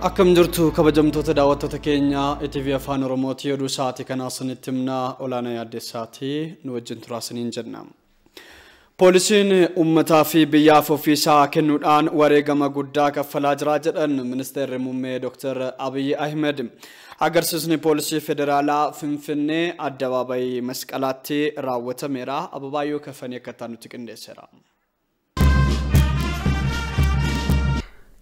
Akkam jirtu kabajamtoota daawwattoota keenya ETV Afaan Oromooti oduu sa'aatii kana isinitti himna olaanaa yaaddeessaati nu wajjin turaasiniin jenna. Poolisiin uummataa fi biyyaaf ofiisaa kennuudhaan wareegama guddaa kaffalaa jira jedhan Ministeerri Muummee Dr. Abiy Ahmed. Agarsiisni poolisii federaalaa Finfinnee addabaabayii masqalaatti raawwatameera. Ababaayyoo kafanii akka nutti qindeesseera.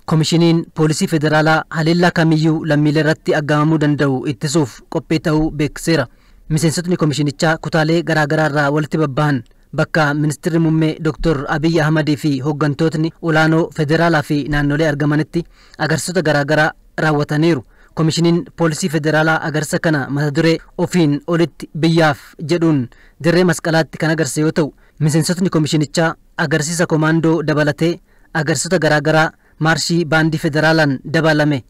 Komishiniin poolisii federaalaa haleellaa kamiyyuu lammiilee irratti aggaamamuu danda'u ittisuuf qophii ta'uu beeksiseera. Miseensotni komishinichaa kutaalee garaagaraa irraa walitti babbahan bakka Ministeerri Muummee Dr. Abiy Ahmed fi hooggantootni olaanoo federaalaa fi naannolee argamanitti agarsiisota garaagaraa raawwataniiru. Komishiniin poolisii federaalaa agarsiisa kana mata duree ofiin olitti biyyaaf jedhuun dirree masqalaatti kan agarsiise yoo ta'u, miseensotni komishinichaa agarsiisa komaandoo dabalatee agarsiisota garaagaraa marshii baandii federaalaan dabalame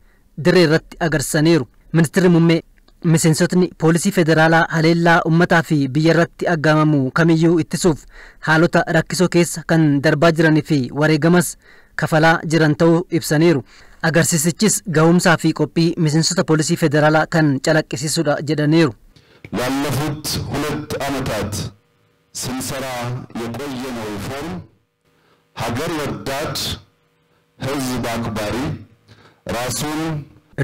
dirree irratti agarsiisaniiru. Ministeerri Muummee miseensotni poolisii federaalaa haleellaa uummataa fi biyya irratti aggaamamu kamiyyuu ittisuuf haalota rakkisoo keessa kan darbaa jiranii fi wareegamas kafalaa jiran ta'uu ibsaniiru. Agarsiisichis ga'umsaa fi qophii miseensota poolisii federaalaa kan calaqqisiisudha jedhaniiru. ላለፉት 2 ዓመታት ስንሰራ የቆየነው ሪፎርም ሀገር ወዳድ ህዝብ አክባሪ ራሱን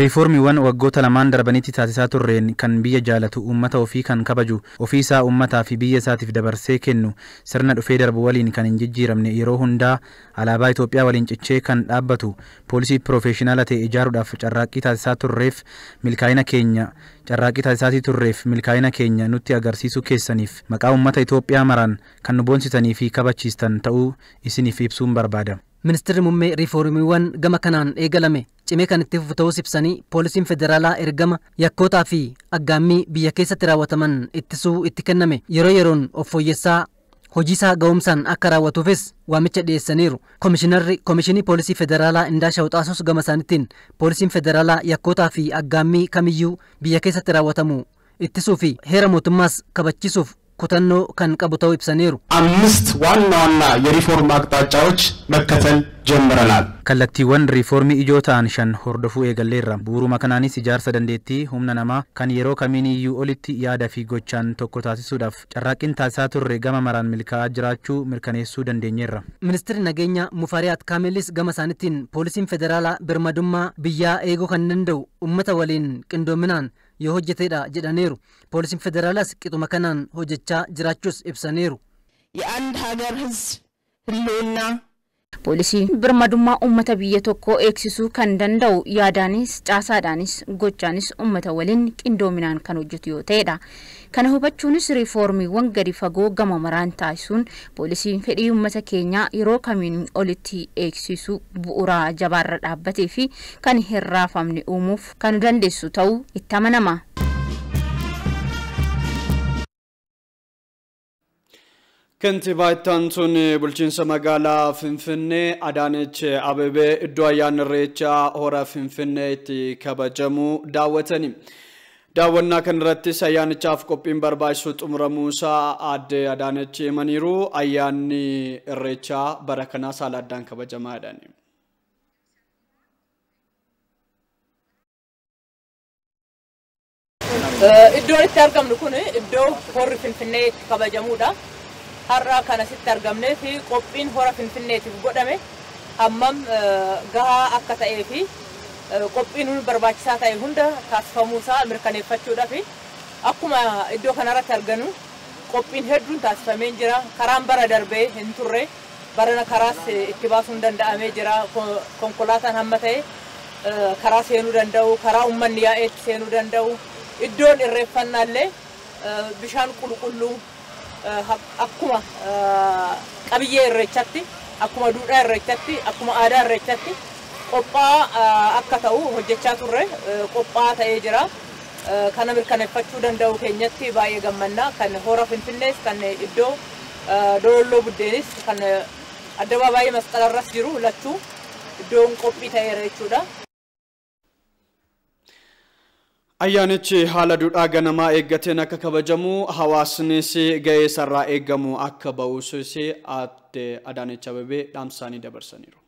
Riiformiiwwan waggoota lamaan darbanitti taasisaa turreen kan biyya jaalatu uummata ofii kan kabaju ofiisaa uummataa fi biyya isaatiif dabarsee kennu sirna dhufee darbu waliin kan hin jijjiiramne yeroo hundaa alaabaa Itoophiyaa waliin cichee kan dhaabbatu poolisii piroofeeshinaala ta'e ijaaruudhaaf carraaqqii taasisaa turreef milkaa'ina keenya nutti agarsiisuu keessaniif maqaa uummata Itoophiyaa maraan kan nu boonsitanii fi kabachiistan ta'uu isiniif ibsuun barbaada. Ministeerri Muummee riiformiiwwan gama kanaan eegalame cimee kan itti fufu ta'uu ibsanii poolisiin federaalaa ergama yakkootaa fi aggaammii biyya keessatti raawwataman ittisuu itti kenname yeroo yeroon of fooyyessaa hojiisaa ga'umsaan akka raawwatuufis waamicha dhiyeessaniiru. Komishinii poolisii federaalaa Indaashaw Xaasos gama isaaniitiin poolisiin federaalaa yakkootaa fi aggaammii kamiyyuu biyya keessatti raawwatamu ittisuu fi heera mootummaas kabachiisuuf kutannoo kan qabu ta'uu ibsaniiru. 5 ዋና ዋና የሪፎርም አቅጣጫዎች መከተል ጀምረናል። Kallattiiwwan riiformii ijoo ta'an 5 hordofuu eegalleerra. Bu'uuruma kanaanis ijaarsa dandeettii humna namaa kan yeroo kamiiniyyuu olitti yaada fi gochaan tokko taasisuudhaaf carraaqqiin taasisaa turre gama maraan milkaa'aa jiraachuu mirkaneessuu dandeenyeerra. Ministeerri nageenya Mufariyaat Kaamelis gama isaaniitiin poolisiin federaalaa birmadummaa biyyaa eeguu kan danda'u uummata waliin qindoominaan yoo hojjetedha jedhaniiru. Poolisiin federaalaas qixuma kanaan hojjechaa jiraachuus ibsaniiru. የአንድ ሀገር ህዝብ ህልውና ፖሊሲ birmadummaa uummata biyya tokkoo eegsisuu kan danda'u yaadaanis caasaadhaanis gochaanis uummata waliin qindoominaan kan hojjetu yoo ta'edha. Kana hubachuunis riiformiiwwan gadi fagoo gama maraan taasisuun poolisiin fedhii uummata keenyaa yeroo kamiin olitti eegsisuu bu'uura jabaarra dhaabbatee fi kan hin raafamne uumuuf kan dandeessu ta'uu itti amanama. Kantiibaa ittaantuun bulchiinsa magaalaa Finfinnee Adaanech Abeebee iddoo ayyaana irreechaa hora Finfinneetti kabajamu daawwatani. Daawwannaa kanarrattis ayyaanichaaf qophiin barbaachisu xumuramuusaa aadde Adaanech himaniiru. Ayyaanni irreechaa bara kanaa saala addaan kabajamaadha. Iddoon itti argamnu kun iddoo horri Finfinneetti kabajamuudha. Har'a kana sitti argamnee fi qophiin hora Finfinneetiif godhame hammam gahaa akka ta'ee fi qophiin barbaachisaa ta'e hunda taasifamuusaa mirkaneeffachuudhaaf akkuma iddoo kanarratti arganu qophiin hedduun taasifamee jira. Karaan bara darbee hin turre barana karaas itti baasuun danda'amee jira. Konkolaataan hamma ta'e karaa seenuu danda'u, karaa uummanni yaa'eetti seenuu danda'u, iddoon irreeffannaallee bishaan qulqulluu akkuma qabiyyee irreechatti akkuma duudhaa irreechatti akkuma aadaa irreechatti qophaa akka ta'u hojjechaa turre qophaa ta'ee jira. Kana mirkaneeffachuu danda'u keenyatti baay'ee gammannaa. Kan hora Finfinnees kan iddoo Dololloo Buddeenis kan addabaabayii masqalarras jiru lachuu iddoon qophii ta'eera jechuudha. Ayyaanichi haala duudhaa ganamaa eeggateen akka kabajamu hawaasnis ga'ee sarraa eegamu akka ba'uusis aadde Adaanech Abeebee dhaamsaanii dabarsaniiru.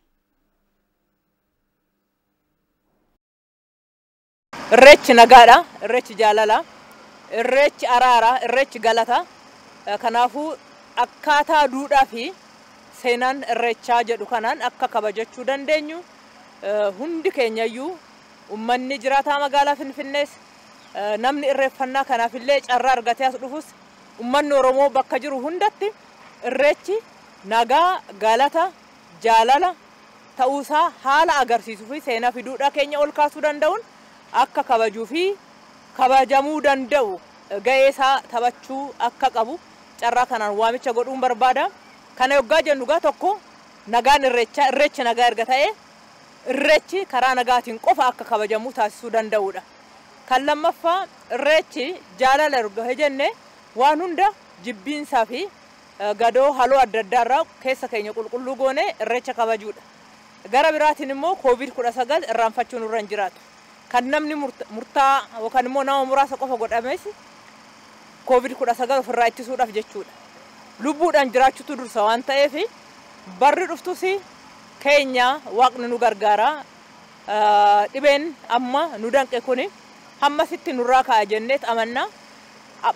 irreechi nagaadha, irreechi jaalala, irreechi araara, irreechi galata. Kanaafuu akkaataa duudhaa fi seenaan irreechaa jedhu kanaan akka kabajachuu dandeenyu hundi keenyayyuu ummanni jiraataa magaalaa Finfinnees namni irreeffannaa kanaafillee carraa argatee as dhufus ummanni Oromoo bakka jiru hundatti irreechi nagaa, galata, jaalala ta'uusaa haala agarsiisuu fi seenaa fi duudhaa keenya ol kaasuu danda'uun akka kabajuu fi kabajamuu danda'u ga'ee isaa taphachuu akka qabu carraa kanaan waamicha godhuun barbaada. Kana yoggaa jennu gaa tokko nagaan irreechaa, irreechi nagaa erga ta'e irreechi karaa nagaatiin qofa akka kabajamuu taasisuu danda'udha. Kan lammaffaa irreechi jaalala erga jenne waan hunda jibbiinsaa fi gadoo haloo adda addaarraa keessa keenya qulqulluu goone irreecha kabajuudha. Gara biraatiin immoo COVID-19 irraanfachuun irra hin jiraatu. Kan namni murtaa yookaan immoo nama muraasa qofa godhames COVID-19 ofirraa ittisuudhaaf jechuudha. Lubbuudhaan jiraachuutu dursa waan ta'eef barri dhuftus keenya waaqni nu gargaara. Dhibeen amma nu danqe kuni hammasitti nurraa ka'a jenneet amannaa.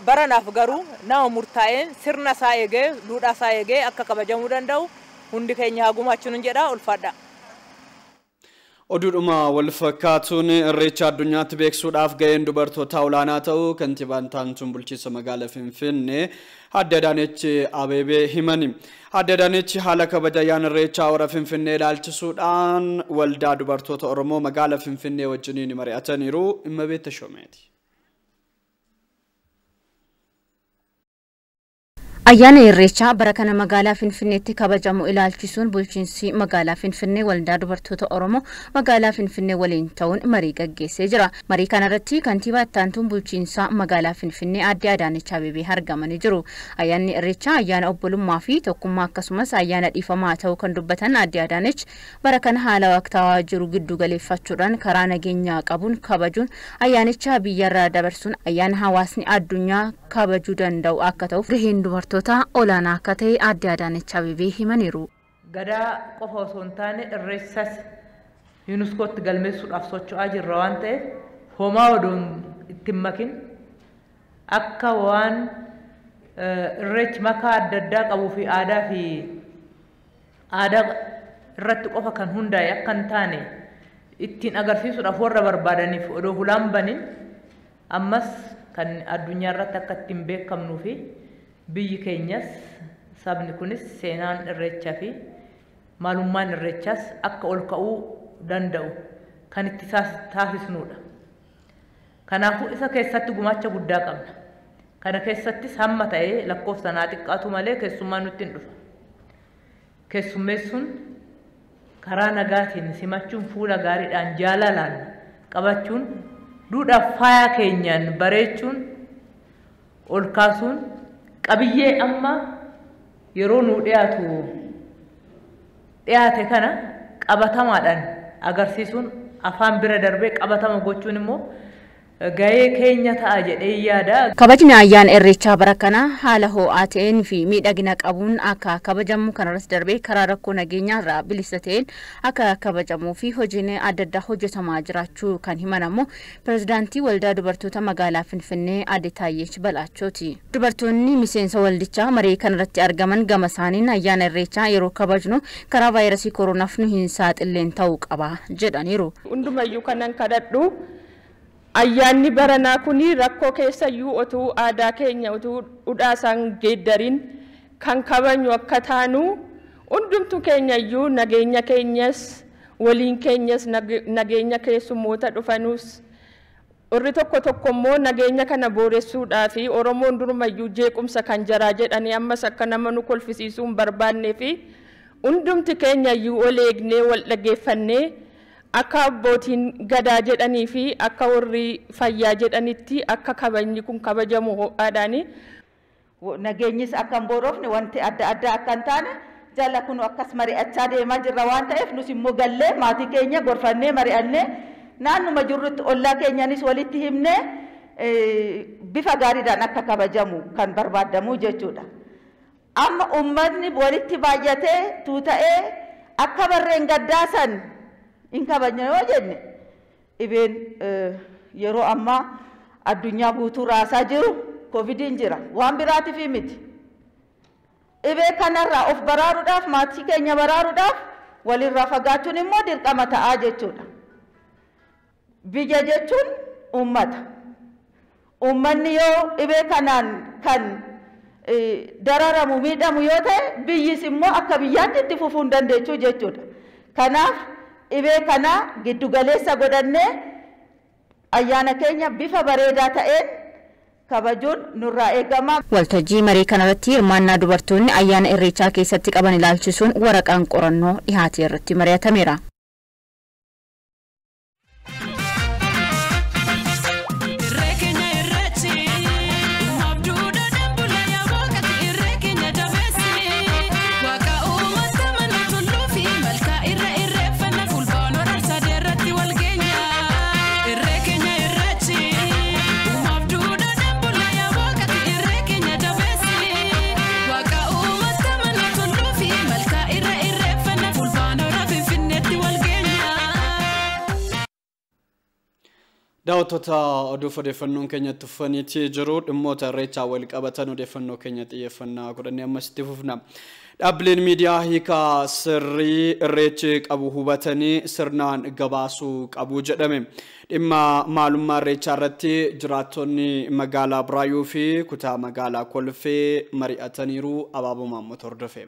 Baranaaf garuu nama murtaa'een sirna isaa eegee, duudhaa isaa eegee akka kabajamuu danda'u hundi keenya haa gumaachuun jedha. Ulfaadha. Oduudhuma wal fakkaatuun irreecha addunyaatti beeksuudhaaf ga'een dubartootaa olaanaa ta'uu kantiibaan taantuun bulchiinsa magaalaa Finfinnee Aadde Adaanech Abeebee himani. Aadde Adaanech haala kabaja ayyaana irreechaa hora Finfinnee ilaalchisuudhaan waldaa dubartoota Oromoo magaalaa Finfinnee wajjiniin mari'ataniiru. Immabeet Tashoomeeti. Ayyaana irreechaa bara kana magaalaa Finfinneetti kabajamu ilaalchisuun bulchiinsi magaalaa Finfinnee waldaa dubartoota Oromoo magaalaa Finfinnee waliin ta'uun marii gaggeessee jira. Marii kanarratti kantiibaa ittaantuun bulchiinsa magaalaa Finfinnee Aadde Adaanech Abeebee argamanii jiru. Ayyaanni irreechaa ayyaana obbolummaa fi tokkummaa akkasumas ayyaana dhiifamaa ta'uu kan dubbatan Aadde Adaanech bara kana haala waqtaawaa jiru giddu galeeffachuudhaan karaa nageenyaa qabuun kabajuun ayyaanicha biyyarraa dabarsuun ayyaana hawaasni addunyaa kabajuu danda'u akka ta'uuf gaheen dubartoota olaanaa akka ta'e Aadde Adaanech Abeebee himaniiru. Gadaa qofa osoo hin taane irreessas yuuniskootti galmeessuudhaaf socho'aa jirra waan ta'eef homaa odoon ittiin makin akka waan irreechi makaa adda addaa qabuu fi aadaa irratti qofa kan hundaa'e akka hin taane ittiin agarsiisuudhaaf warra barbaadaniif odoo hulaan banin ammas kan addunyaa irratti akka ittiin beekamnuu fi biyyi keenyas sabni kunis seenaan irreechaa fi maalummaan irreechaas akka ol ka'uu danda'u kan itti taasisnudha. Kanaafuu isa keessatti gumaacha guddaa qabna. Kana keessattis hamma ta'ee lakkoofsa naa xiqqaatu malee keessummaan nutti hin dhufa. Keessummeessuun karaa nagaatiin simachuun fuula gaariidhaan jaalalaan qabachuun duudhaaf faaya keenyaan bareechuun ol kaasuun qabiyyee amma yeroo nu dhiyaate kana qabatamaadhaan agarsiisuun afaan bira darbee qabatama gochuun immoo gahee keenya ta'a jedhee yaada. Kabajni ayyaana irreechaa bara kana haala ho'aa ta'een fi miidhagina qabuun akka kabajamu kanarras darbee karaa rakkoo nageenyaa irraa bilisa ta'een akka kabajamuu fi hojiin adda addaa hojjetamaa jiraachuu kan himan ammoo pirezidaantii waldaa dubartoota magaalaa Finfinnee Aadde Taayyech Balaachooti. Dubartoonni miseensa waldichaa marii kanarratti argaman gama isaaniin ayyaana irreechaa yeroo kabajnu karaa vaayirasii kooronaaf nu hin saaxilleen ta'uu qaba jedhaniiru. Hundumayyuu kanan kadhadhu ayyaanni baranaa kuni rakkoo keessayyuu otuu aadaa keenya otuu udhaasaan geeddarin kan kabajnu akka taanu hundumtu keenyayyuu nageenya keenyas waliin keenyas nageenya keessummoota dhufanus warri tokko immoo nageenya kana booressuudhaa fi Oromoon durumayyuu jeequmsa kan jaraa jedhanii ammas akka nama nu kolfisiisuu hin barbaannee fi hundumti keenyayyuu ol eegnee wal dhageeffannee akka abbootiin gadaa jedhanii fi akka warri fayyaa jedhanitti akka kabajni kun kabajamu ho'aadhaani. Nageenyis akka hin boorofne wanti adda addaa akka hin taane jala kun akkas mari'achaa deemaa jirra waan ta'eef nus immoo gallee maatii keenya gorfannee mari'annee naannuma jirrutti ollaa keenyanis walitti himnee bifa gaariidhaan akka kabajamu kan barbaadamu jechuudha. Amma uummatni walitti baay'atee tuuta'ee akka barreen gaddaasan in kabajna yoo jenne dhibeen yeroo ammaa addunyaa guutuu raasaa jiru koovidiin jira waan biraatiif miti. Dhibee kanarraa of baraaruudhaaf maatii keenya baraaruudhaaf walirraa fagaachuun immoo dirqama ta'aa jechuudha. Biyya jechuun uummata. Uummanni yoo dhibee kanaan kan dararamu miidhamu yoo ta'e biyyis immoo akka biyyaatti itti fufuu hin dandeechuu jechuudha. Kanaaf dhibee kana giddugaleessa godhannee ayyaana keenya bifa bareedaa ta'een kabajuun nurraa eegama. Waltajjii marii kanarratti hirmaannaa dubartoonni ayyaana irreechaa keessatti qaban ilaalchisuun waraqaan qorannoo dhihaate irratti mari'atameera. Daawwattoota oduu odeeffannoon keenya tuffaniitii jiru dhimmoota irreechaa wal qabatan odeeffannoo keenya xiyyeeffannaa godhannee ammas itti fufna. Dhaabbileen miidiyaa hiika sirrii irreechi qabu hubatanii sirnaan gabaasuu qabu jedhame. Dhimma maalummaa irreechaa irratti jiraattonni magaalaa Buraayyuu fi kutaa magaalaa Kolfee mari'ataniiru. Abaaboo Maammoo hordofee.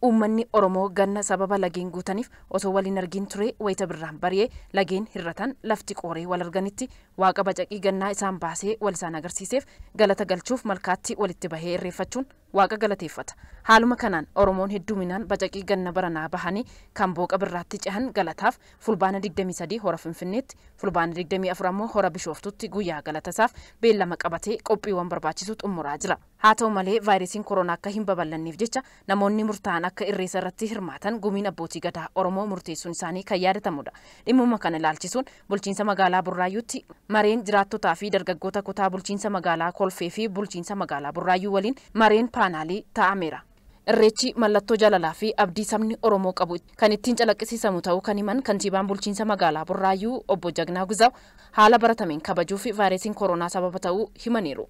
Uummanni Oromoo ganna sababa lageen guutaniif osoo waliin argin ture wayita birraan bari'ee lageen hirratan lafti qooree wal arganitti waaqa bacaqii gannaa isaan baasee wal isaan agarsiiseef galata galchuuf malkaatti walitti bahee irreeffachuun waaqa galateeffata. Haaluma kanaan Oromoon hedduminaan bacaqii ganna baranaa bahanii kan booqa birraatti cehan galataaf fulbaana 23 hora Finfinneetti fulbaana 24 ammoo hora Bishooftutti guyyaa galatasaaf beellama qabatee qophiiwwan barbaachisu xumuraa jira. Haa ta'u malee vaayirasiin koronaa akka hin babal'anneef jecha namoonni murtaa'an akka irreessa irratti hirmaatan gumiin abbootii gadaa Oromoo murteessuun isaanii kan yaadatamudha. Dhimmuma kana ilaalchisuun bulchiinsa magaalaa Burraayyuutti mareen jiraattotaa fi dargaggoota kutaa bulchiinsa magaalaa Kolfee fi bulchiinsa magaalaa Burraayyuu waliin mareen paanaalii taa'ameera. Irreechi mallattoo jaalalaa fi abdii sabni Oromoo qabu kan ittiin calaqqisiisamu ta'uu kan himan kantiibaan bulchiinsa magaalaa Burraayyuu obbo Jagnaa Guzaaw haala baratameen kabajuu fi vaayirasiin koronaa sababa ta'uu himaniiru.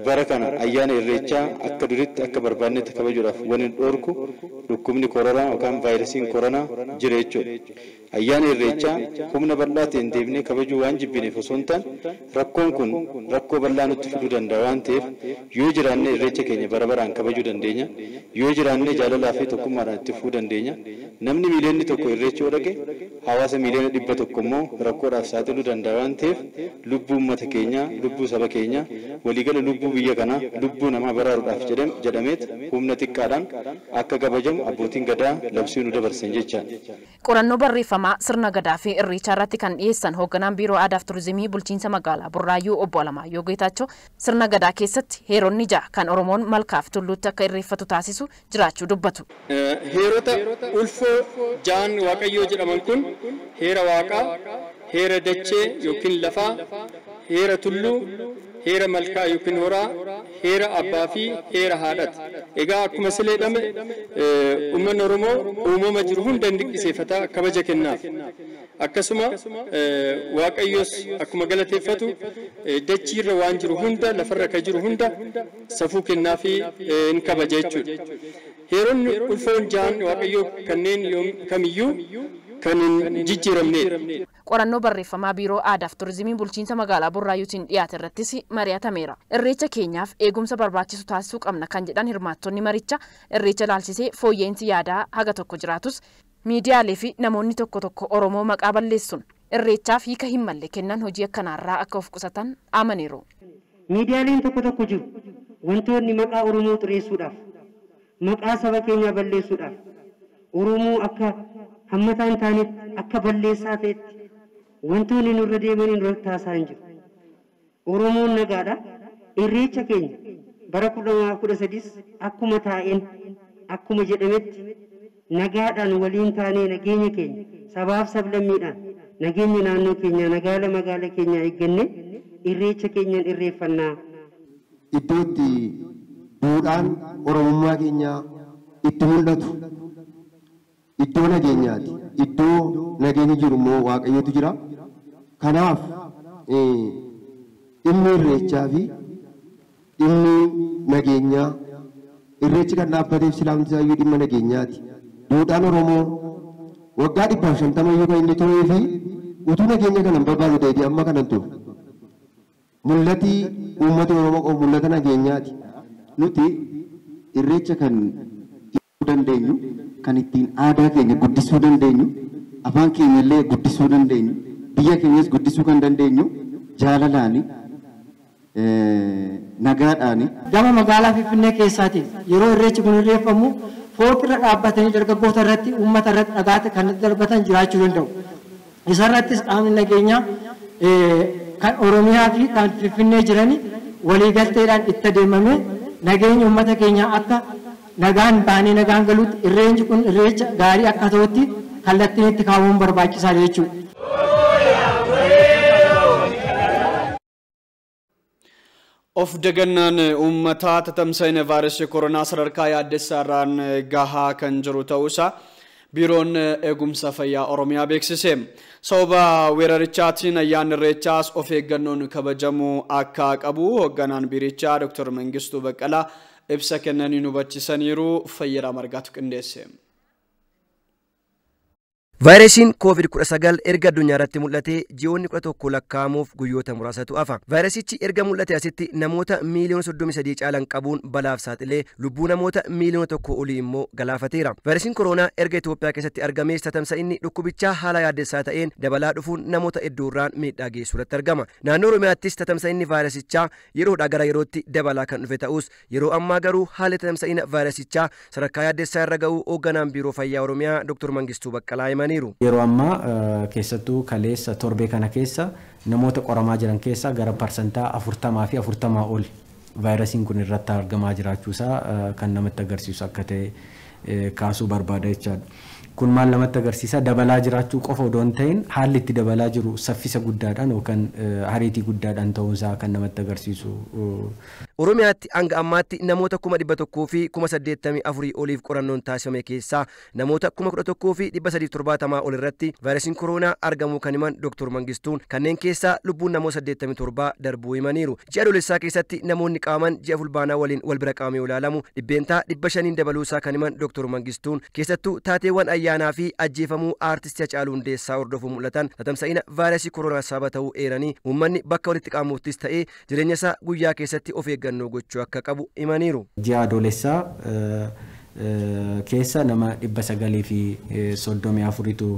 Bara kana ayyaana irreechaa akka duritti akka barbaannetti kabajuudhaaf waliin dhoorku dhukkubni koronaa yookaan vaayirasiin koronaa jira jechuudha. Ayyaana irreechaa humna bal'aatiin deebinee kabajuu waan jibbineef osoo hin taane rakkoon kun rakkoo bal'aa nutti fiduu danda'a waan ta'eef yoo jiraanne irreecha keenya bara baraan kabajuu dandeenya. Yoo jiraanne jaalalaa fi tokkummaadhaan itti fufuu dandeenya. Namni miiliyoonni tokko irreecha yoo dhaqe hawaasa miiliyoona 100 immoo rakkoodhaaf saaxiluu danda'a waan ta'eef lubbuu uummata keenyaa lubbuu saba keenyaa waligala lubbuu biyya kana lubbuu namaa baraaruudhaaf jedhameet humna xiqqaadhaan akka kabajamu abbootiin gadaa labsii nu dabarsan jechaan. Qorannoo barreeffamaa sirna gadaa fi irreechaa irratti kan dhiyeessan hoogganaan biiroo aadaa fi turizimii bulchiinsa magaalaa Burraayyuu obbo Alamaayyoo Geetaachoo sirna gadaa keessatti heeronni 6 kan Oromoon malkaa fi tulluutti akka irreeffatu taasisu jiraachuu dubbatu. Heerota ulfoo 6 Waaqayyoo jedhaman kun heera waaqaa, heera dachee yookiin lafaa, heera tulluu, heera malkaa yookiin horaa, heera abbaa fi heera haadhati. Egaa akkuma sileedhame uummanni Oromoo uumama jiru hunda dinqisiifataa kabaja kennaaf. Akkasuma Waaqayyoos akkuma galateeffatu dachiirra waan jiru hunda lafarra ka jiru hunda safuu kennaa fi hin kabaja jechuudha. Heeronni ulfoon 6 Waaqayyoo kanneen kamiyyuu kan hin jijjiiramnedha. Qorannoo barreeffamaa biiroo aadaa fi turizimii bulchiinsa magaalaa Burraayyuutiin dhiyaate irrattis mari'atameera. Irreecha keenyaaf eegumsa barbaachisu taasisuu qabna kan jedhan hirmaattonni maricha irreecha ilaalchisee fooyya'insi yaadaa haga tokko jiraatus miidiyaalee fi namoonni tokko tokko Oromoo maqaa balleessuun irreechaaf hiika hin malle kennan hojii akkanaarraa akka of qusatan amaniiru. Miidiyaaleen tokko tokko jiru wantoonni maqaa Oromoo xureessuudhaaf maqaa saba keenyaa balleessuudhaaf Oromoo akka hammataan taanetti akka balleessaa ta'etti wantoonni nurra deemanii nurra taasaa hin jiru. Oromoon nagaadha. Irreecha keenya bara 2013 akkuma taa'een akkuma jedhametti nagaadhaan waliin taanee nageenya keenya sabaaf sablammiidhaan nageenya naannoo keenya magaala keenya eegganne irreecha keenyaan irreeffannaa. Iddootti duudhaan Oromummaa keenyaa itti mul'atu iddoo nageenyaati. Iddoo nageenyi jiru immoo waaqayyotu jira. Kanaaf dhimmi irreechaa fi dhimmi nageenyaa irreechi kan dhaabbateef silaamti iyyuu dhimma nageenyaati. Duudhaan Oromoo waggaa 150 iyyuu kan inni turee fi utuu nageenya kana hin barbaadu ta'eeti amma kanan turu. Mul'ati uummata Oromoo qabu mul'ata nageenyaati. Nuti irreecha kan ibsuu dandeenyu, kan ittiin aadaa keenya guddisuu dandeenyu, afaan keenya illee guddisuu dandeenyu, biyya keenyas guddisuu kan dandeenyu jaalalaani, nagaadhaani. Gama magaalaa Finfinnee keessaatiin yeroo irreechi kun irreeffamu fooqirra dhaabbatanii dargaggoota irratti uummata irratti dhagaate kan darbatan jiraachuu danda'u. Isarrattis qaamni nageenyaa kan Oromiyaa fi kan Finfinnee jirani waliigalteedhaan itti adeemamee nageenya uummata keenyaa akka nagaan baanee nagaan galuutti irreenchi kun irreecha gaarii akka ta'utti kallattiin itti kaa'amuun barbaachisaa jechuudha. Of dagannaan uummataa tatamsa'ina vaayirasii koronaa sadarkaa yaaddessaarraan gahaa kan jiru ta'uusaa biiroon eegumsa fayyaa Oromiyaa beeksise. Sababa weerarichaatiin ayyaanni irreechaas of eeggannoon kabajamuu akka qabu hoogganaan biirichaa Dr. Mangistuu Baqqalaa ibsa kennaniin hubachiisaniiru. Fayyiraa Margaatu qindeesse. Vaayirasiin COVID-19 erga addunyaa irratti mul'ate ji'oonni 11 lakkaa'amuuf guyyoota muraasatu hafa. Vaayirasichi erga mul'ate asitti namoota miiliyoona 33 caalan qabuun balaaf saaxilee lubbuu namoota miiliyoona 1 olii immoo galaafateera. Vaayirasiin koronaa erga Itoophiyaa keessatti argamees tatamsa'inni dhukkubichaa haala yaaddessaa ta'een dabalaa dhufuun namoota hedduurraan miidhaa geessuu irratti argama. Naannoo Oromiyaattis tatamsa'inni vaayirasichaa yeroodhaa gara yerootti dabalaa kan dhufe ta'us yeroo ammaa garuu haalli tatamsa'ina vaayirasichaa sadarkaa yaaddessaa irra ga'uu hoogganaan biiroo fayyaa Oromiyaa Dr. Mangistuu Baqqalaa himaniiru. Yeroo ammaa keessattuu kaleessa torbee kana keessa namoota qoramaa jiran keessa gara parsantaa 40 fi 40 ol vaayirasiin kun irratti argamaa jiraachuusaa kan namatti agarsiisu akka ta'e kaasuu barbaada jechaadha. Kun maal namatti agarsiisa? Dabalaa jiraachuu qofa odoo hin ta'in haalli itti dabalaa jiru saffisa guddaadhaan yookaan hariitii guddaadhaan ta'uusaa kan namatti agarsiisu. Oromiyaatti hanga ammaatti namoota 100,000 fi 84,000 oliif qorannoon taasifame keessaa namoota 11,000 fi 370 ol irratti vaayirasiin koronaa argamuu kan himan Dr. Mangistuun kanneen keessaa lubbuun namoota 87 darbuu himaniiru. Ji'a adoolessaa keessatti namoonni qabaman ji'a fulbaanaa waliin wal bira qabamee ilaalamu dhibbeentaa 500 dabaluusaa kan himan Dr. Mangistuun keessattuu taateewwan ayyaanaa fi ajjeefamuu aartistii Hacaaluu Hundeessaa hordofuu mul'atan tatamsa'ina vaayirasii koronaa sababa ta'uu eeranii uummanni bakka walitti qabamuuttis ta'ee jireenya isaa guyyaa keessatti of eeggannoo gochuu akka qabu himaniiru. Ji'a adoolessaa keessa nama 934tu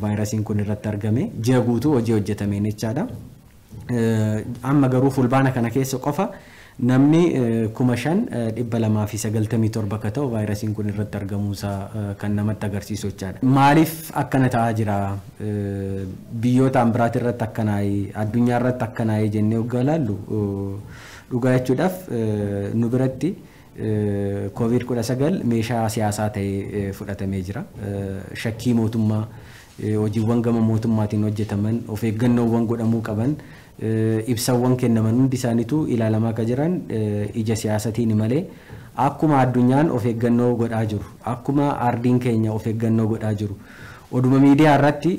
vaayirasiin kun irratti argame. Ji'a guutuu hojii hojjetameen jechaadha. Amma garuu fulbaana kana keessa qofa namni 5,297 akka ta'u vaayirasiin kun irratti argamuusaa kan namatti agarsiisu jechaadha. Maaliif akkana ta'aa jira? Biyyoota biraati irratti akkanaa'ee addunyaa irratti akkanaa'ee jennee hoggaa ilaallu dhugaa jechuudhaaf nu biratti COVID-19 meeshaa siyaasaa ta'ee fudhatamee jira. Shakkii mootummaa hojiiwwan gama mootummaatiin hojjetaman of eeggannoowwan godhamuu qaban ibsawwan kennaman hundi isaaniitu ilaalamaa akka jiran ija siyaasatiin malee akkuma addunyaan of eeggannoo godhaa jiru akkuma ardiin keenya of eeggannoo godhaa jiru oduma miidiyaa irratti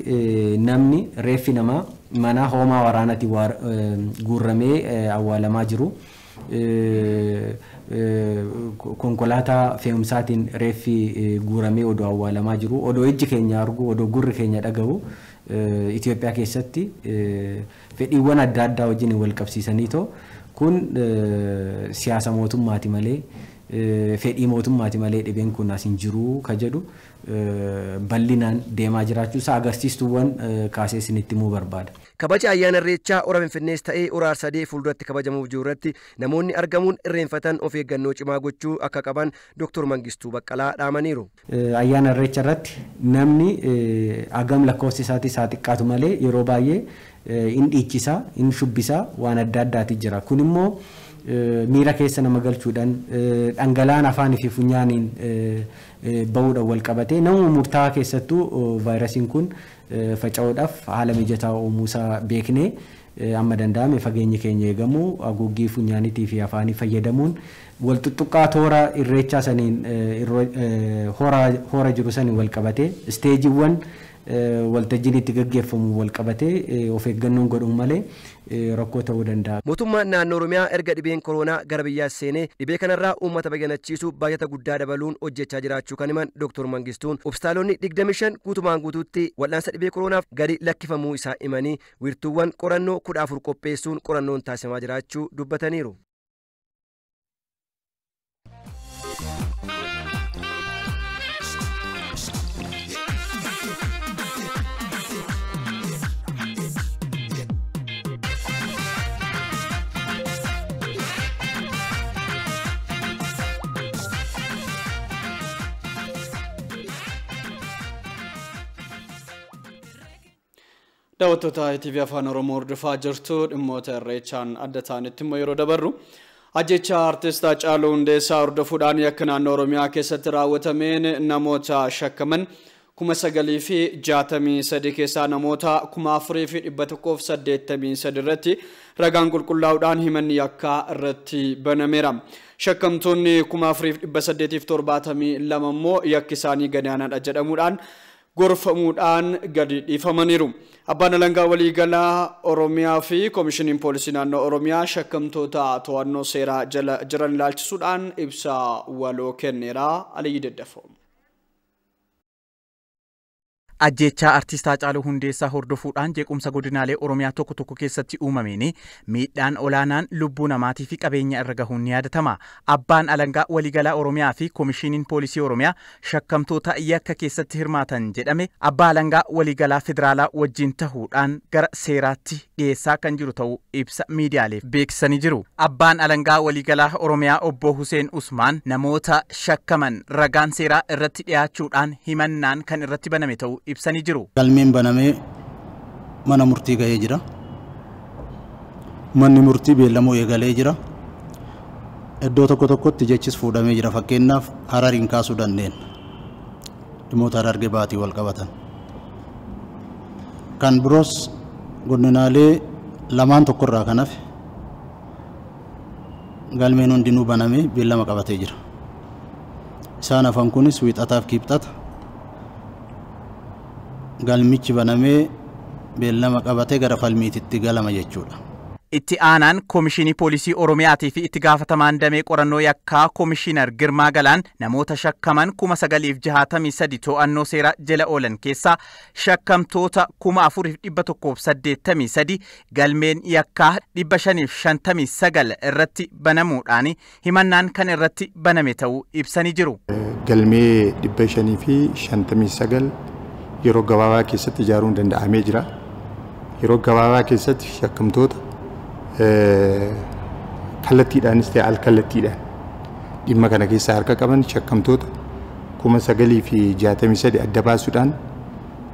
namni reeffi namaa mana hoomaa waraanaatti guurramee awwaalamaa jiru konkolaataa fe'umsaatiin reeffi guuramee odoo awwaalamaa jiru odoo ijji keenya argu odoo gurri keenya dhaga'u Itoophiyaa keessatti fedhiiwwan adda addaa wajjin wal qabsiisanii kun siyaasa mootummaati malee fedhii mootummaati malee dhibeen kun as hin jiru ka jedhu bal'inaan deemaa jiraachuusaa agarsiistuuwwan kaasee isinitti himuu barbaada. Kabaja ayyaana irreechaa hora Finfinnees ta'ee hora Arsadee fuulduratti kabajamuuf jiru irratti namoonni argamuun irreenfatan of eeggannoo cimaa gochuu akka qaban Dr. Mangistuu Baqqalaa dhaamaniiru. Ayyaana irreecha irratti namni agam lakkoofsi isaatii isaa xiqqaatu malee yeroo baay'ee in dhiichisaa in shubbisaa waan adda addaati jira. Kun immoo miira keessa nama galchuudhaan dhangala'aan afaanii fi funyaaniin bahuudhaan wal qabatee nama murtaa'aa keessattuu vaayirasiin kun faca'uudhaaf haala mijataa uumuusaa beeknee amma danda'ame fageenyi keenya eegamuu haguuggii funyaaniitii fi afaanii fayyadamuun wal tuttuqqaa toora irreechaa saniin hora jiru saniin wal qabatee isteejiiwwan waltajjiin itti gaggeeffamu wal qabatee of eeggannoon godhuun malee rakkoo ta'uu danda'a. Mootummaan naannoo Oromiyaa erga dhibeen koronaa gara biyyaa seenee dhibee kanarraa uummata bayyanachiisuu baay'ata guddaa dabaluun hojjechaa jiraachuu kan himan Dr. Mangistuun hospitaalonni 25 guutumaan guutuutti wal'aansa dhibee koronaaf gadi lakkifamuu isaa himanii wiirtuuwwan qorannoo 14 qopheessuun qorannoon taasifamaa jiraachuu dubbataniiru. daawwattoota TV Afaan Oromoo hordofaa jirtu dhimmoota irreechaan adda ta'anitti immoo yeroo dabarru ajjecha artist Haacaaluu Hundeessaa hordofuudhaan yakka naannoo Oromiyaa keessatti raawwatameen namoota shakkaman 9,063 keessaa namoota 4,183 irratti ragaan qulqullaa'uudhaan himanni yakkaa irratti banameera. Shakkamtoonni 4,872 immoo yakki isaanii gadaanaadha jedhamuudhaan gorfamuudhaan gadi dhiifamaniiru. Abbaan alangaa waliigalaa Oromiyaa fi Koomishiniin Poolisii Naannoo Oromiyaa shakkamtoota to'annoo seeraa jala jiran ilaalchisuudhaan ibsa waloo kenneera. Aliyyi Daddafoo. Ajjecha artist Haacaaluu Hundeessaa hordofuudhaan jeequmsa godinaalee Oromiyaa tokko tokko keessatti uumameen miidhaan olaanaan lubbuu namaatii fi qabeenya irra gahuun ni yaadatama. Abbaan alangaa waliigalaa Oromiyaa fi Koomishiniin Poolisii Oromiyaa shakkamtoota yakka keessatti hirmaatan jedhame abbaa alangaa waliigalaa federaalaa wajjin tahuudhaan gara seeraatti dhiyeessaa kan jiru ta'uu ibsa miidiyaaleef beeksisanii jiru. Abbaan alangaa waliigalaa Oromiyaa obbo Huseen Usmaan namoota shakkaman ragaan seeraa irratti dhiyaachuudhaan himannaan kan irratti baname ta'uu ibsanii jiru. Galmeen banamee mana murtii gahee jira. Manni murtii beellamoo eegalee jira. Iddoo tokko tokkotti jechis fuudhamee jira. Fakkeenyaaf Harariin kaasuu dandeenya. Dhimmoota Harargee baatii wal qabatan. Kan biroos godinaalee lamaan tokkorraa kan hafe galmeen hundinuu banamee beellama qabatee jira. Isaan hafan kunis wiixataaf kibxata. Galmichi banamee beellama qabatee gara falmiititti galama jechuudha. Itti aanaan Koomishinii Poolisii Oromiyaatii fi itti gaafatamaan damee qorannoo yakkaa Koomishinar Girmaa Galaan namoota shakkaman 9,063 to'annoo seeraa jala oolan keessaa shakkamtoota 4,183 galmeen yakkaa 559 irratti banamuudhaan himannaan kan irratti baname ta'uu ibsanii jiru. Galmee 559 yeroo gabaabaa keessatti ijaaruun danda'amee jira. Yeroo gabaabaa keessatti shakkamtoota kallattiidhaanis ta'e al-kallattiidhaan dhimma kana keessaa harka qaban shakkamtoota 9,063 adda baasuudhaan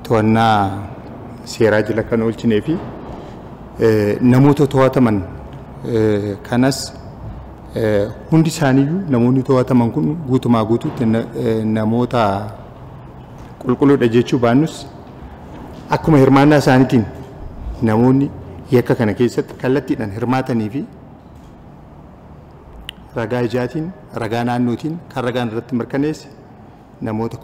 to'annaa seeraa jala kan oolchinee fi namoota to'ataman kanas hundi isaaniiyyuu namoonni to'ataman kun guutumaa guutuutti namoota qulqulluudha jechuu baannus akkuma hirmaannaa isaaniitiin namoonni yakka kana keessatti kallattiidhaan hirmaatanii fi ragaa ijaatiin ragaa naannootiin kan ragaan irratti mirkaneesse namoota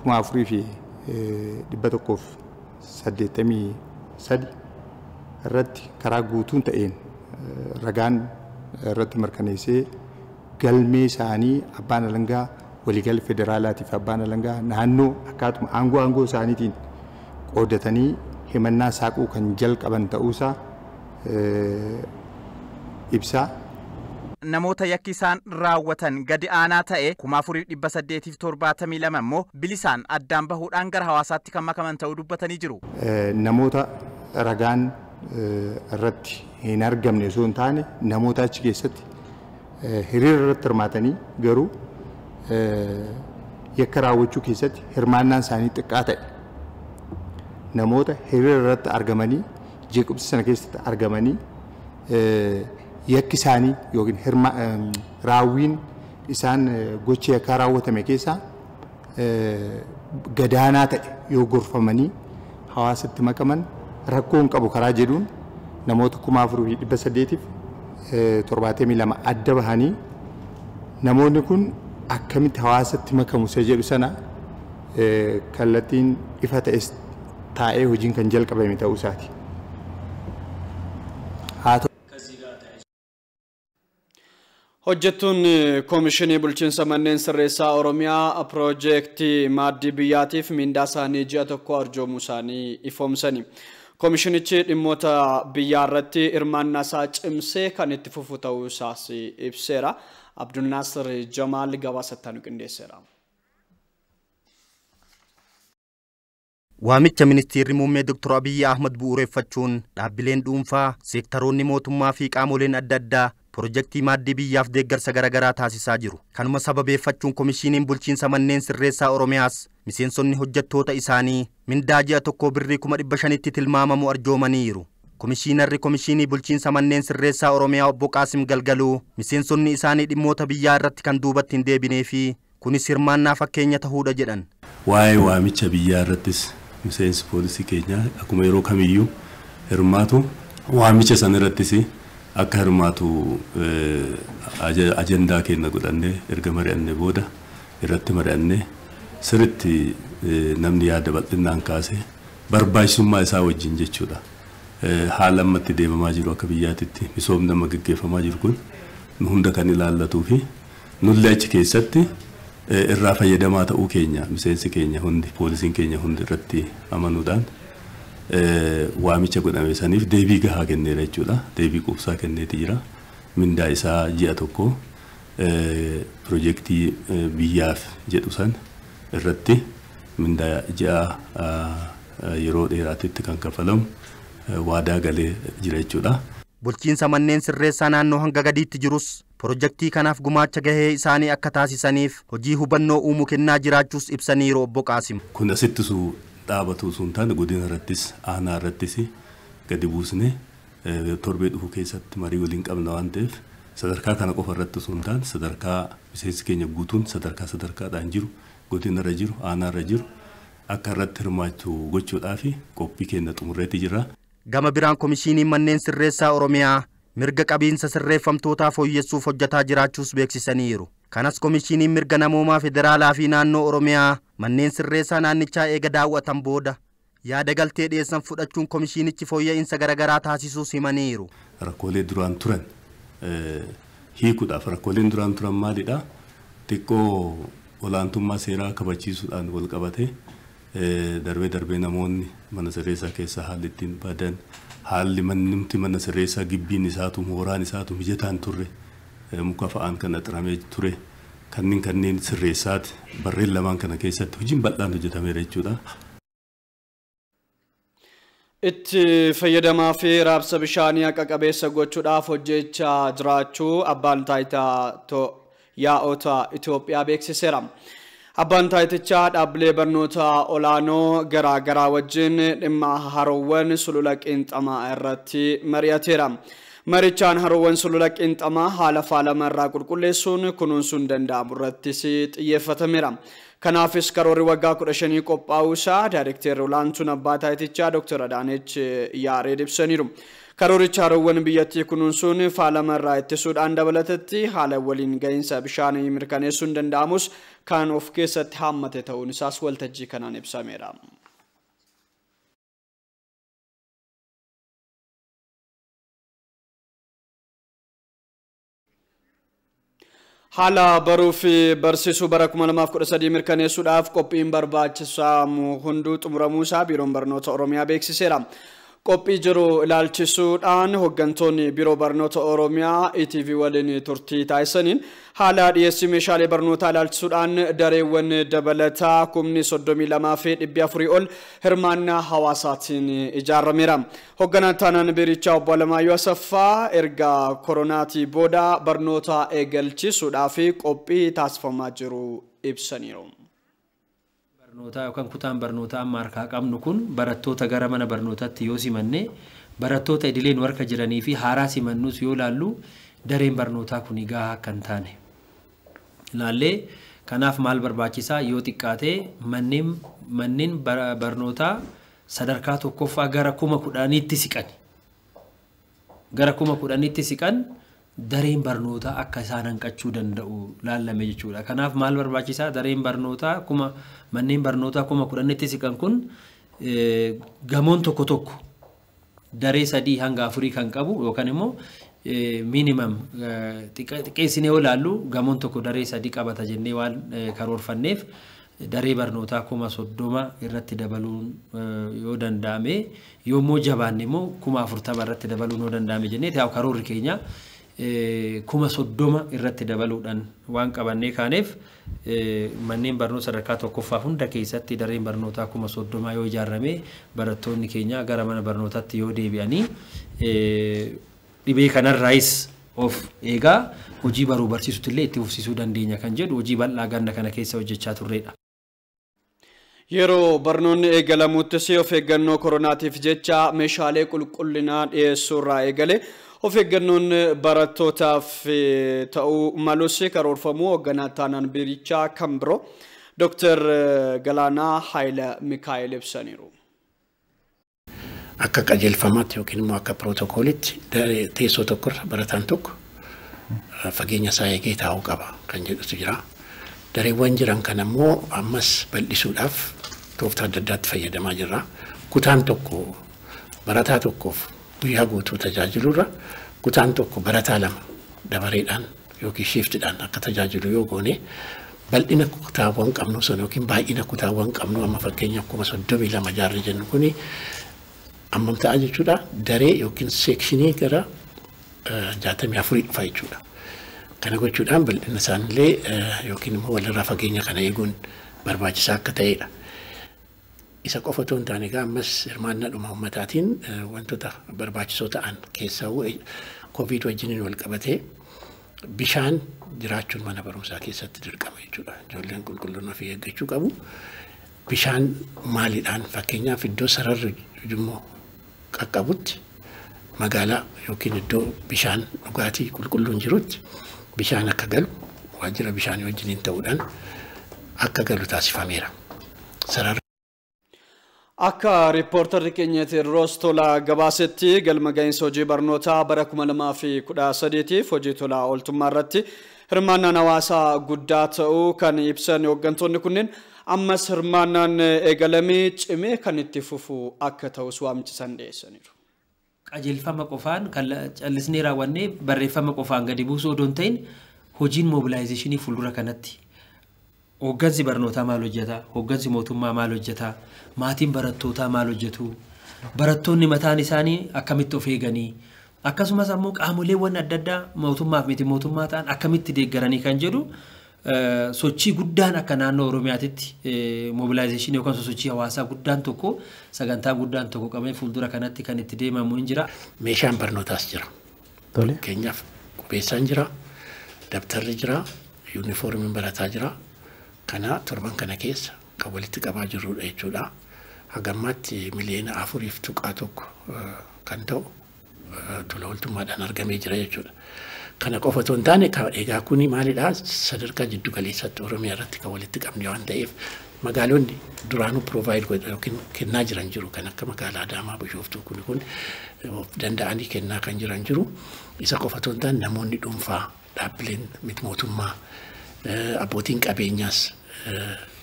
4,183 irratti karaa guutuun ta'een ragaan irratti mirkaneessee galmee isaanii abbaan alangaa waliigal federaalaatiif abbaan alangaa naannoo akkaatuma aangoo isaaniitiin qoodatanii himannaa saaquu kan jalqaban ta'uusaa ibsaa. Namoota yakki isaan raawwatan gadi aanaa ta'e 4,872 immoo bilisaan addaan bahuudhaan gara hawaasaatti kan makaman ta'uu dubbatanii jiru. Namoota ragaan irratti hin argamne osoo hin taane namoota achi keessatti hiriira irratti hirmaatanii garuu yakka raawwachuu keessatti hirmaannaan isaanii xiqqaa ta'e namoota hiriira irratti argamanii jeequmsa sana keessatti argamanii yakki isaanii yookiin raawwiin isaan gocha yakkaa raawwatame keessaa gadaanaa ta'e yoo gorfamanii hawaasatti makaman rakkoon qabu karaa jedhuun namoota 4,872 adda bahanii namoonni kun akkamitti hawaasatti makamu isa jedhu sana kallattiin ifa ta'es taa'ee hojiin kan jalqabame ta'uu isaati. Hojjettuun Koomishinii Bulchiinsa Manneen Sirreessaa Oromiyaa Piroojeektii Maaddii Biyyaatiif mindaa isaanii ji'a tokko arjoomuu isaanii ifoomsani. Koomishinichi dhimmoota biyyaa irratti hirmaannaa isaa cimsee kan itti fufu ta'uu isaas ibseera. Abdulnaasir Jamaal gabaasattaan qindeesseera. Waamicha ministeerri muummee Dr. Abiy Ahmad bu'uureffachuun dhaabbileen dhuunfaa, seektaroonni mootummaa fi qaamoleen adda addaa Piroojeektii Maaddii Biyyaaf deeggarsa garaagaraa taasisaa jiru. Kanuma sababeeffachuun Koomishiniin Bulchiinsa Manneen Sirreessaa Oromiyaas miseensonni hojjettoota isaanii mindaa ji'a tokko birrii 500tti tilmaamamu arjoomaniiru. Koomishinarri Koomishinii Bulchiinsa Manneen Sirreessaa Oromiyaa obbo Qaasim Galgaluu miseensonni isaanii dhimmoota biyyaa irratti kan duubatti hin deebinee fi kunis hirmaannaa fakkeenya ta'uudha jedhan. Waa'ee waamicha biyyaa irrattis miseensi poolisii keenyaa akkuma yeroo kamiyyuu hirmaatu waamicha san irrattis akka hirmaatu ajendaa keenya godhannee erga mari'annee booda irratti mari'annee sirriitti namni yaada bal'inaan kaasee barbaachisummaa isaa wajjin jechuudha. Haala ammatti deemamaa jiru akka biyyaatitti misoomni amma gaggeeffamaa jiru kun nu hunda kan ilaallatuu fi nullee achi keessatti irraa fayyadamaa ta'uu keenya miseensi keenya hundi poolisiin keenya hundi irratti amanuudhaan waamicha godhame saniif deebii gahaa kenneera jechuudha. Deebii quubsaa kenneeti jira. Mindaa isaa ji'a tokko piroojeektii biyyaaf jedhu san irratti mindaa ji'a yeroo dheeraatitti kan kaffalamu waadaa galee jira jechuudha. Bulchiinsa manneen sirreessaa naannoo hanga gadiitti jirus piroojeektii kanaaf gumaacha gahee isaanii akka taasisaniif hojii hubannoo uumuu kennaa jiraachuus ibsaniiru obbo Qaasim. Kun asittisuu dhaabatu sun taane godina irrattis aanaa irrattis gadi buusne torbee dhufu keessatti marii waliin qabna waan ta'eef sadarkaa kana qofa irratti sun taane sadarkaa miseensi keenya guutuun sadarkaadhaan jiru godina irra jiru aanaa irra jiru akka irratti hirmaachuu gochuudhaaf qophii keenya xumurreetti jira. Gama biraan Koomishiniin Manneen Sirreessaa Oromiyaa mirga qabiinsa sirreeffamtootaa fooyyessuuf hojjetaa jiraachuus beeksisaniiru. Kanas Koomishiniin mirga namoomaa federaalaa fi naannoo Oromiyaa manneen sirreessaa naannichaa eega daawwatan booda yaada galtee dhiyeessan fudhachuun koomishinichi fooyya'insa garaagaraa taasisuus himaniiru. Rakkoolee duraan turan hiikuudhaaf rakkooleen duraan turan maalidha? Xiqqoo olaantummaa seeraa kabachiisuudhaan wal qabate darbee namoonni mana sirreessaa keessaa haalli ittiin badan haalli mannumti mana sirreessaa gibbiin isaatu mooraan isaatu mijataan turre muka fa'aan kan axaramee ture kanneen sirreessaati barreen lamaan kana keessatti hojiin bal'aan hojjetameera jechuudha. Itti fayyadamaa fi raabsa bishaanii akka qabeessa gochuudhaaf hojjechaa jiraachuu abbaan taayitaa yaa'ota Itoophiyaa beeksiseera. Abbaan taayitichaa dhaabbilee barnoota olaanoo garaa wajjin dhimma haroowwan sulula Qinxamaa irratti mari'ateera. Marichaan haroowwan sulula Qinxamaa haala faalama irraa qulqulleessuun kunuunsuun danda'amu irrattis xiyyeeffatameera. Kanaafis karoorri waggaa 15 qophaa'uu isaa Daayirekteerri olaantuun abbaa taayitichaa Dr. Adaanech Yaareed ibsaniiru. Karoorichi haroowwan biyyattii kunuunsuun faalama irraa ittisuudhaan dabalatatti haala waliin gahinsa bishaanii mirkaneessuun danda'amus kan of keessatti hammate ta'uun isaas waltajjii kanaan ibsameera. Haala baruu fi barsiisuu bara 2013 mirkaneessuudhaaf qophiin barbaachisaa hunduu xumuramuu isaa Biiroon Barnoota Oromiyaa beeksiseera. Qophii jiru ilaalchisuudhaan hooggantoonni Biiroo Barnoota Oromiyaa ETV waliin turtii taasisaniin haala dhiyeessii meeshaalee barnootaa ilaalchisuudhaan dareewwan dabalataa 32,400 ol hirmaannaa hawaasaatiin ijaarameera. Hoogganaan taanaan biirichaa obbo Alamaayyoo Asaffaa erga koronaatii booda barnoota eegalchisuudhaaf qophii taasifamaa jiru ibsaniiru. Barnootaa yookaan kutaan barnootaa amma harkaa qabnu kun barattoota gara mana barnootaatti yoo simanne barattoota idileen warra jiranii fi haaraa simannus yoo laallu dareen barnootaa kun gahaa akka hin taane. Ilaallee kanaaf maal barbaachisaa yoo xiqqaate manneen barnootaa sadarkaa tokkoffaa gara 10,000tti siqan. Gara 10,000tti siqan dareen barnootaa akka isaan hanqachuu danda'u laallame jechuudha. Kanaaf maal barbaachisaa dareen barnootaa manneen barnootaa 10,000tti siqan kun gamoon tokko tokko daree 3 hanga 4 kan qabu yookaan immoo minimum xiqqeessinee olaallu gamoon tokko daree 3 qabata jennee waan karoorfanneef daree barnootaa 30,000 irratti dabaluun yoo danda'ame yoommoo jabaanne immoo 40,000 irratti dabaluun yoo danda'ame jennee ta'u karoorri keenya 30,000 irratti dabaluudhaan waan qabannee kaaneef manneen barnoota sadarkaa tokkoffaa hunda keessatti dareen barnootaa 30,000 yoo ijaarame barattoonni keenya gara mana barnootaatti yoo deebi'anii dhibee kanarraayis of eegaa hojii baruu barsiisuutti illee itti fufsiisuu dandeenya kan jedhu hojii bal'aa ganna kana keessa hojjechaa turreedha. Yeroo barnoonni eegalamuuttis of eeggannoo koronaatiif jecha meeshaalee qulqullinaa dhiyeessuurraa eegale of eeggannoon barattootaaf ta'uu malus karoorfamuu hoogganaa taanaan biirichaa kan biroo Dr. Galaanaa Haayila Mikaa'el ibsaniiru. Akka qajeelfamaatti yookiin immoo akka pirootokoolitti teessoo tokkorra barataan tokko fageenya isaa eegee taa'uu qaba kan jedhutu jira. Dareewwan jiran kan ammoo ammas bal'isuudhaaf tooftaa adda addaatti fayyadamaa jirra. Kutaan tokko barataa tokkoof guyyaa guutuu tajaajilurra kutaan tokko barataa 2 dabareedhaan yookiin shiiftiidhaan akka tajaajilu yoo goone bal'ina kutaawwan qabnu sun yookiin baay'ina kutaawwan qabnu amma fakkeenya 32 jaarri jennu kuni ammam ta'a jechuudha daree yookiin seekshinii gara 64 dhufa jechuudha. Kana gochuudhaan bal'ina isaanillee yookiin immoo walirraa fageenya kana eeguun barbaachisaa akka ta'edha. Isa qofa otoo hin taane egaa ammas hirmaannaadhuma uummataatiin wantoota barbaachisoo ta'an keessaa COVID wajjiniin wal qabatee bishaan jiraachuun mana barumsaa keessatti dirqama jechuudha. Ijoolleen qulqullina ofii eeggachuu qabu. Bishaan maaliidhaan fakkeenyaaf iddoo sararri immoo qaqqabutti magaalaa yookiin iddoo bishaan dhugaatii qulqulluun jirutti bishaan akka galu waajjira bishaanii wajjiniin ta'uudhaan akka galu taasifameera. Akka riippoortarri keenyatti Roos Tolaa gabaasetti galma gahinsa hojii barnootaa bara 2013tiif hojii tolaa ooltummaa irratti hirmaannaan hawaasaa guddaa ta'uu kan ibsan hooggantoonni kunneen ammas hirmaannaan eegalamee cimee kan itti fufu akka ta'us waamchisan dhiyeessaniiru. Qajeelfama qofaan kan callisnee raawwannee barreeffama qofaan gadi buusuu odoo hin ta'in hojiin mobilaayizeeshinii fuuldura kanatti hooggansi barnootaa maal hojjeta, hooggansi mootummaa maal hojjeta, maatiin barattootaa maal hojjetu, barattoonni mataan isaanii akkamitti of eeganii, akkasumas ammoo qaamoleewwan adda addaa mootummaaf miti mootummaa ta'an akkamitti deeggaranii kan jedhu sochii guddaan akka naannoo Oromiyaatitti mobilaayizeeshinii yookaan sochii hawaasaa guddaan tokko sagantaa guddaan tokko qabee fuuldura kanatti kan itti deemamu hin jira. Meeshaan barnootaas jira. Fakkeenyaaf qubeessaan jira, dabtarri jira, yuunifoormiin barataa jira. Kana torban kana keessa kan walitti qabaa jirrudha jechuudha. Hagammaatti miliyoona 4.1 kan ta'u tola ooltummaadhaan argamee jira jechuudha. Kana qofa otoo hin taane egaa kuni maalidhaa sadarkaa jiddu galeessaatti Oromiyaa irratti kan walitti qabne waan ta'eef magaalonni duraanuu provide godha yookiin kennaa jiran jiru kan akka magaalaa Adaamaa Bishooftuu kun danda'anii kennaa kan jiran jiru. Isa qofa otoo hin taane namoonni dhuunfaa dhaabbileen miti mootummaa abbootiin qabeenyaas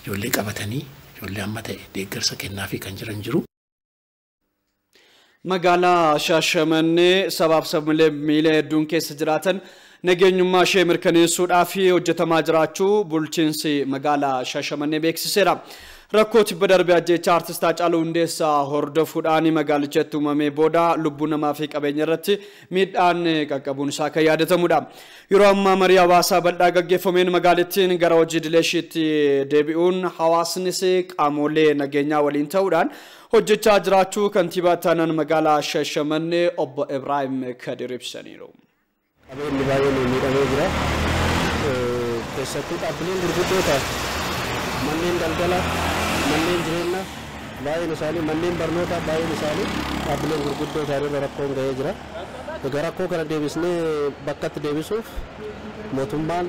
ijoollee qabatanii ijoollee amma ta'e deeggarsa kennaafii kan jiran jiru. Magaalaa Shaashamannee sabaaf sablammiilee hedduun keessa jiraatan nageenyummaa ishee mirkaneessuudhaaf hojjetamaa jiraachuu bulchiinsi magaalaa Shaashamannee beeksiseera. Rakkoo tibba darbee ajjeechaa artistaa Haacaaluu Hundeessaa hordofuudhaan magaalichatti uumamee booda lubbuu namaa fi qabeenya irratti miidhaan qaqqabuun isaa kan yaadatamudha. Yeroo ammaa marii hawaasaa bal'aa gaggeeffameen magaalittiin gara hojii idilee isheetti deebi'uun hawaasnis qaamolee nageenyaa waliin ta'uudhaan hojjechaa jiraachuu kantiibaa taanaan magaalaa Shaashamannee obbo Ibraahim Kadir ibsaniiru. Qabeenyi baay'een miidhamee jira. Keessattuu dhaabbileen gurguddoota manneen daldalaa manneen jireenyaa baay'een isaanii manneen barnootaa baay'een isaanii dhaabbileen gurguddoo irra rakkoon ga'ee jira. Egaa rakkoo kana deebisnee bakkatti deebisuuf mootummaan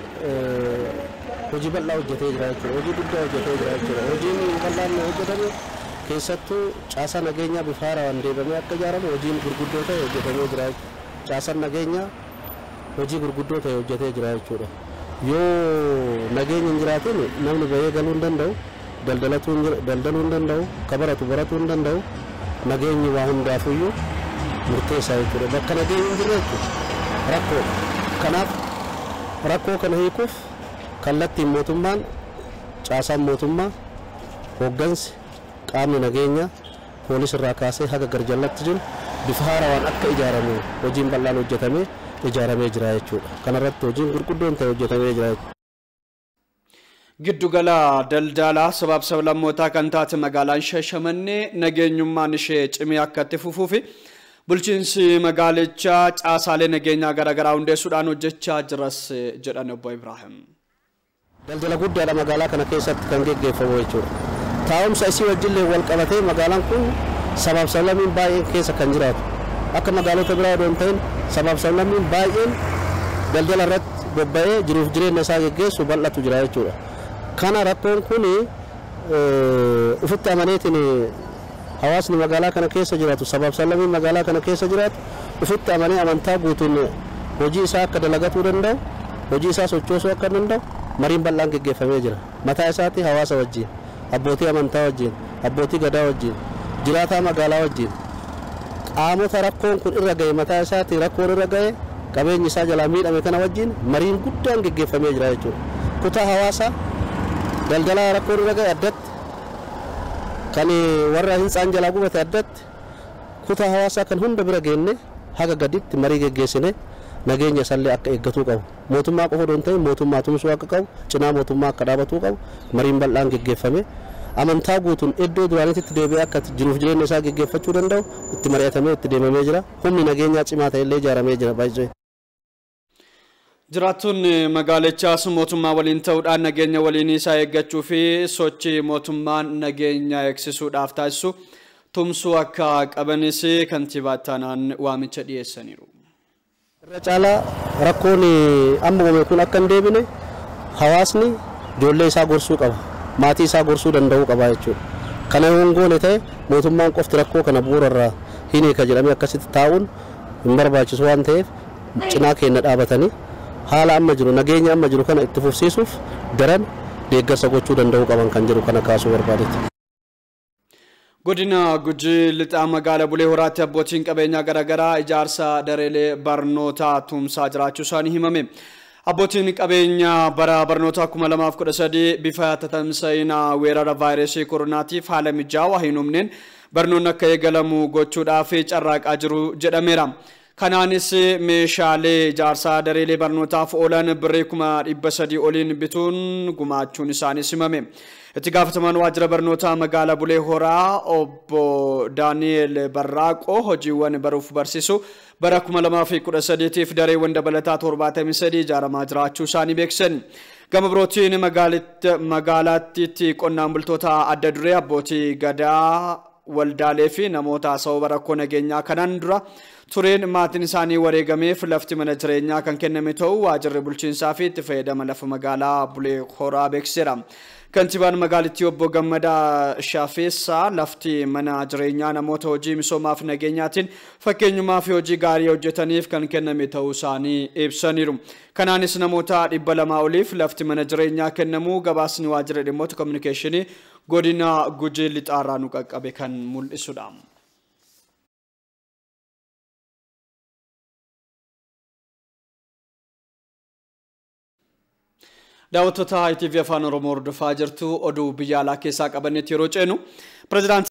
hojii bal'aa hojjetee jira jechuudha. Hojii guddaa hojjetee jira jechuudha. Hojiin bal'aan hojjetame keessattuu caasaan nageenyaa bifa haaraan deebamee akka ijaaramu hojiin gurguddoo ta'e hojjetamee jira. Caasaan nageenyaa hojii gurguddoo ta'e hojjetee jira jechuudha. Yoo nageenya hin jiraatin namni bahee galuu hin danda'u. daldaluu hin danda'u, ka baratu baratuu hin danda'u, nageenyi waa hundaafuyyuu murteessaa jechuudha. Bakka nageenyi hin jirre jechuudha rakkoodha. Kanaaf rakkoo kana hiikuuf kallattiin mootummaan, caasaan mootummaa, hooggansi, qaamni nageenyaa, poolisii irraa kaasee haga garjallatti jiru bifa haarawaan akka ijaaramu hojiin bal'aan hojjetamee ijaaramee jira jechuudha. Kanarratti hojiin gurguddoon ta'e hojjetamee jira jechuudha. Giddugala daldalaa sabab sablammootaa kan taate magaalaan Shashamannee nageenyummaan ishee cimee akka itti fufuufi bulchiinsi magaalichaa caasaalee nageenyaa garaagaraa hundeessuudhaan hojjechaa jiras jedhan obbo Ibrahim. Daldala guddaadha magaalaa kana keessatti kan geggeeffamu jechuudha. Taa'umsa isii wajjillee wal qabatee magaalaan kun sabab sablammiin baay'een keessa kan jiraatu. Akka magaalota biraa odoo hin ta'in sabab sablammiin baay'een daldala irratti bobba'ee jiruuf jireenya isaa geggeessu bal'atu jira jechuudha. Kana rakkoon kun ufitti amaneetiin hawaasni magaalaa kana keessa jiraatu sabab sablammiin magaalaa kana keessa jiraatu ufitti amanee amantaa guutuun hojii isaa akka dalagatuu danda'u, hojii isaa sochoosuu akka danda'u mariin bal'aan geggeeffamee jira. Mataa isaatti hawaasa wajjin, abbootii amantaa wajjin, abbootii gadaa wajjin, jiraataa magaalaa wajjin qaamota rakkoon kun irra ga'e mataa isaatti rakkoon irra ga'e qabeenyi isaa jalaa miidhame kana wajjin mariin guddaan geggeeffamee jira jechuudha. Kutaa hawaasaa daldalaa rakkoon irra ga'e addatti kan warra hinsaan jalaa gubate addatti kutaa hawaasaa kan hunda bira geenne haga gaditti marii geggeessine nageenya sallee akka eeggatuu qabu. Mootummaa qofa odoo hin ta'in mootummaa tumsuu akka qabu, cinaa mootummaa akka dhaabatuu qabu mariin bal'aan geggeeffame amantaa guutuun iddoo duraanitti deebi'ee akka jiruuf jireenya isaa geggeeffachuu danda'u itti mari'atamee itti deemamee jira. Humni nageenyaa cimaa ta'ellee ijaaramee jira baay'ee. Jiraatonni magaalichaas mootummaa waliin ta'uudhaan nageenya waliin isaa eeggachuu fi sochii mootummaan nageenya eegsisuudhaaf taasisu tumsuu akka qabanis kantiibaa taanaan waamicha dhiyeessaniiru. Irra caalaa rakkoon amma uumame kun akka hin deebine hawaasni ijoollee isaa gorsuu qaba, maatii isaa gorsuu danda'uu qaba jechuudha. Kana yoo hin goone ta'e mootummaan qofti rakkoo kana bu'uurarraa hin hiika jedhamee akkasitti taa'uun hin barbaachisu waan ta'eef cinaa keenya dhaabatanii haala amma jiru nageenya amma jiru kana itti fufsiisuuf daran deeggarsa gochuu danda'uu qaban kan jiru kana kaasuu barbaadetti. Godina Gujii lixaa magaalaa Bulee Horaatti abbootiin qabeenyaa garaagaraa ijaarsa dareelee barnootaa tumsaa jiraachuu isaanii himame. Abbootiin qabeenyaa bara barnootaa 2013 bifa tatamsa'inaa weerara vaayirasii koronaatiif haala mijaawaa hin uumneen barnoonni akka eegalamu gochuudhaaf carraaqaa jiru jedhameera. Kanaanis meeshaalee ijaarsaa dareelee barnootaaf oolan birrii 300 oliin bituun gumaachuun isaanii himame. Itti gaafatamaan waajjira barnootaa magaalaa Bulee Horaa obbo Daani'eel Barraaqoo hojiiwwan baruuf barsiisu bara 2013tiif dareewwan dabalataa 73 ijaaramaa jiraachuu isaanii beeksisan. Gama birootiin magaalaatti qonnaan bultoota adda duree abbootii gadaa waldaalee fi namoota sababa rakkoo nageenyaa kanaan dura tureen maatiin isaanii wareegameef lafti mana jireenyaa kan kenname ta'uu waajjirri bulchiinsaa fi itti fayyadama lafa magaalaa Bulee Horaa beeksiseera. Kantiibaan magaalittii obbo Gammadaa Shaafeessaa lafti mana jireenyaa namoota hojii misoomaaf nageenyaatiin fakkeenyummaa fi hojii gaarii hojjetaniif kan kenname ta'uu isaanii ibsaniiru. Kanaanis namoota 200 oliif lafti mana jireenyaa kennamuu gabaasni waajjira dhimmoota kominikeeshinii godina Gujii lixaarraa nu qaqqabe kan mul'isudha. Daawwattoota ITV Afaan Oromoo hordofaa jirtu oduu biyya alaa keessaa qabannetti yeroo ceenu pirezidaantii